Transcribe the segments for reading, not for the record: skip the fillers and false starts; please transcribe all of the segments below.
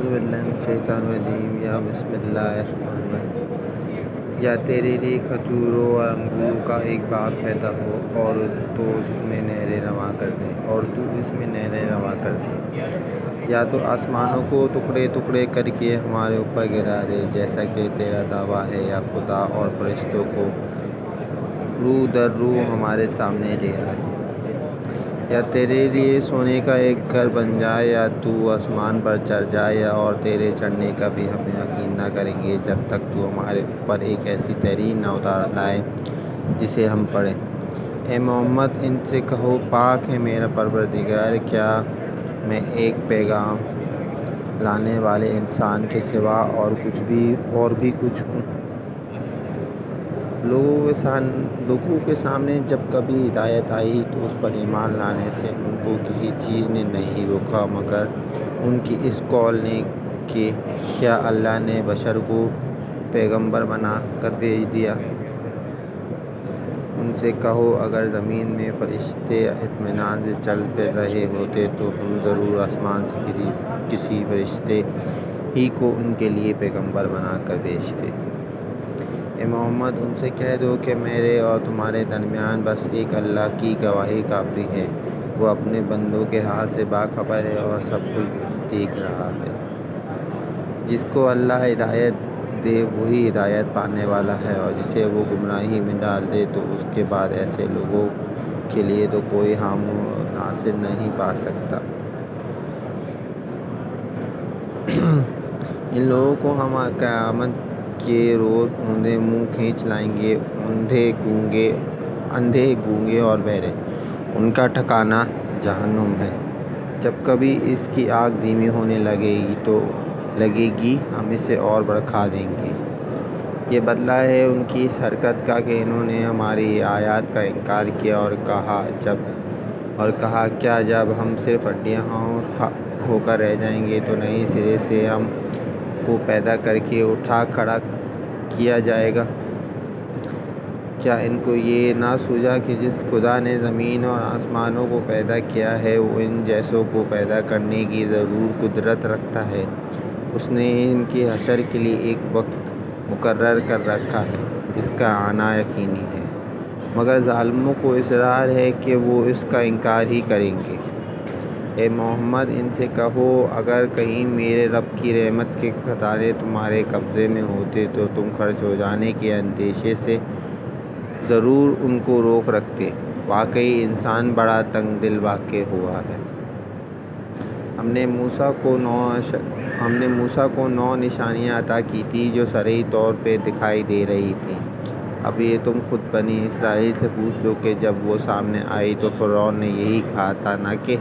اعوذ باللہ من الشیطان الرجیم یا بسم اللہ الرحمن الرحیم۔ یا تیرے لیے کھجوروں اور انگوروں کا ایک باغ پیدا ہو اور تو اس میں نہریں رواں کر دے۔ یا تو آسمانوں کو ٹکڑے ٹکڑے کر کے ہمارے اوپر گرا دے جیسا کہ تیرا دعویٰ ہے، یا خدا اور فرشتوں کو رو در رو ہمارے سامنے لے آئے۔ یا تیرے لیے سونے کا ایک گھر بن جائے، یا تو آسمان پر چڑھ جائے، اور تیرے چڑھنے کا بھی ہم یقین نہ کریں گے جب تک تو ہمارے اوپر ایک ایسی تحریر نہ اتار لائے جسے ہم پڑھیں۔ اے محمد، ان سے کہو پاک ہے میرا پروردگار، کیا میں ایک پیغام لانے والے انسان کے سوا اور بھی کچھ ہوں؟ لوگوں کے سامنے جب کبھی ہدایت آئی تو اس پر ایمان لانے سے ان کو کسی چیز نے نہیں روکا مگر ان کی اس قول نے کہ کیا اللہ نے بشر کو پیغمبر بنا کر بھیج دیا؟ ان سے کہو اگر زمین میں فرشتے اطمینان سے چل پھر رہے ہوتے تو ہم ضرور آسمان سے کسی فرشتے ہی کو ان کے لیے پیغمبر بنا کر بھیجتے۔ اے محمد، ان سے کہہ دو کہ میرے اور تمہارے درمیان بس ایک اللہ کی گواہی کافی ہے، وہ اپنے بندوں کے حال سے باخبر ہے اور سب کچھ دیکھ رہا ہے۔ جس کو اللہ ہدایت دے وہی ہدایت پانے والا ہے، اور جسے وہ گمراہی میں ڈال دے تو اس کے بعد ایسے لوگوں کے لیے تو کوئی حامی و ناصر نہیں پا سکتا۔ ان لوگوں کو ہم قیامت کے روز اوندے منہ کھینچ لائیں گے، اندھے گونگے اور بہرے۔ ان کا ٹھکانہ جہنم ہے۔ جب کبھی اس کی آگ دھیمی ہونے لگے گی ہم اسے اور بھڑکا دیں گے۔ یہ بدلہ ہے ان کی اس حرکت کا کہ انہوں نے ہماری آیات کا انکار کیا اور کہا کیا جب ہم صرف ہڈیاں ہو کر رہ جائیں گے تو نئے سرے سے ہم کو پیدا کر کے اٹھا کھڑا کیا جائے گا؟ کیا ان کو یہ نہ سوجا کہ جس خدا نے زمین اور آسمانوں کو پیدا کیا ہے وہ ان جیسوں کو پیدا کرنے کی ضرور قدرت رکھتا ہے؟ اس نے ان کے حشر کے لیے ایک وقت مقرر کر رکھا ہے جس کا آنا یقینی ہے، مگر ظالموں کو اصرار ہے کہ وہ اس کا انکار ہی کریں گے۔ اے محمد، ان سے کہو اگر کہیں میرے رب کی رحمت کے خزانے تمہارے قبضے میں ہوتے تو تم خرچ ہو جانے کے اندیشے سے ضرور ان کو روک رکھتے۔ واقعی انسان بڑا تنگ دل واقع ہوا ہے۔ ہم نے موسیٰ کو 9 نشانیاں عطا کی تھیں جو صریح طور پہ دکھائی دے رہی تھیں۔ اب یہ تم خود بنی اسرائیل سے پوچھ لو کہ جب وہ سامنے آئی تو فرعون نے یہی کہا تھا نہ کہ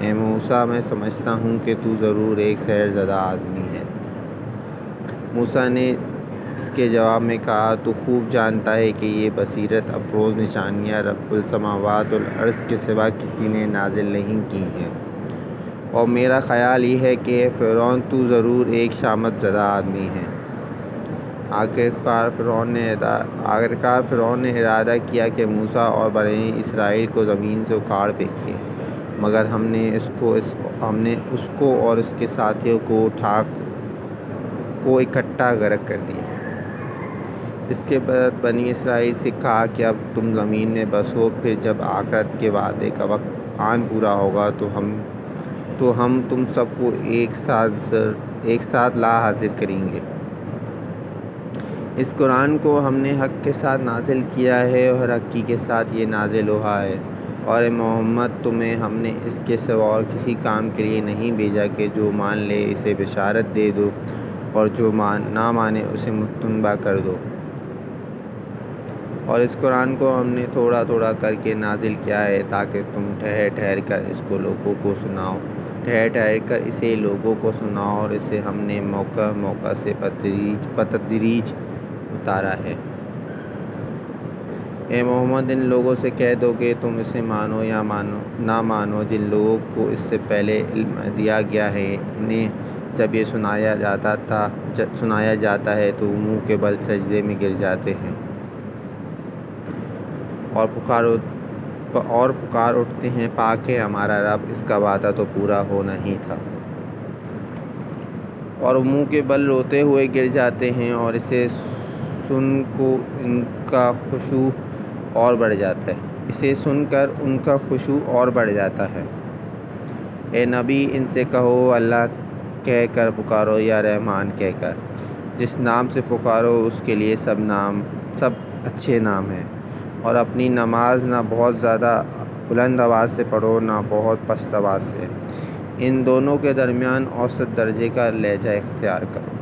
اے موسیٰ میں سمجھتا ہوں کہ تو ضرور ایک سحر زدہ آدمی ہے۔ موسیٰ نے اس کے جواب میں کہا تو خوب جانتا ہے کہ یہ بصیرت افروز نشانیاں رب السماوات والارض کے سوا کسی نے نازل نہیں کی ہیں، اور میرا خیال یہ ہے کہ اے فرعون تو ضرور ایک شامت زدہ آدمی ہے۔ آخرکار فرعون نے ارادہ کیا کہ موسیٰ اور بنی اسرائیل کو زمین سے اکھاڑ پھینکے، مگر ہم نے اس کو اور اس کے ساتھیوں کو اکٹھا غرق کر دیا۔ اس کے بعد بنی اسرائیل سے کہا کہ اب تم زمین میں بسو، پھر جب آخرت کے وعدے کا وقت آن پورا ہوگا تو ہم تم سب کو ایک ساتھ لا حاضر کریں گے۔ اس قرآن کو ہم نے حق کے ساتھ نازل کیا ہے اور حق کے ساتھ یہ نازل ہوا ہے، اور اے محمد تمہیں ہم نے اس کے سوا اور کسی کام کے لیے نہیں بھیجا کہ جو مان لے اسے بشارت دے دو اور جو نہ مانے اسے متنبہ کر دو۔ اور اس قرآن کو ہم نے تھوڑا تھوڑا کر کے نازل کیا ہے تاکہ تم ٹھہر ٹھہر کر اس کو لوگوں کو سناؤ۔ ٹھہر ٹھہر کر اسے لوگوں کو سناؤ، اور اسے ہم نے موقع موقع سے بتدریج اتارا ہے۔ اے محمد، ان لوگوں سے کہہ دو کہ تم اسے مانو یا نہ مانو، جن لوگوں کو اس سے پہلے علم دیا گیا ہے انہیں جب یہ سنایا جاتا ہے تو وہ منہ کے بل سجدے میں گر جاتے ہیں اور پکار اٹھتے ہیں پاک ہے ہمارا رب، اس کا وعدہ تو پورا ہونا ہی تھا۔ اور منہ کے بل روتے ہوئے گر جاتے ہیں، اور اسے سن کو ان کا خشوع اور بڑھ جاتا ہے اسے سن کر ان کا خشوع اور بڑھ جاتا ہے۔ اے نبی، ان سے کہو اللہ کہہ کر پکارو یا رحمان کہہ کر، جس نام سے پکارو اس کے لیے سب اچھے نام ہیں، اور اپنی نماز نہ بہت زیادہ بلند آواز سے پڑھو نہ بہت پست آواز سے، ان دونوں کے درمیان اوسط درجے کا لہجہ اختیار کرو۔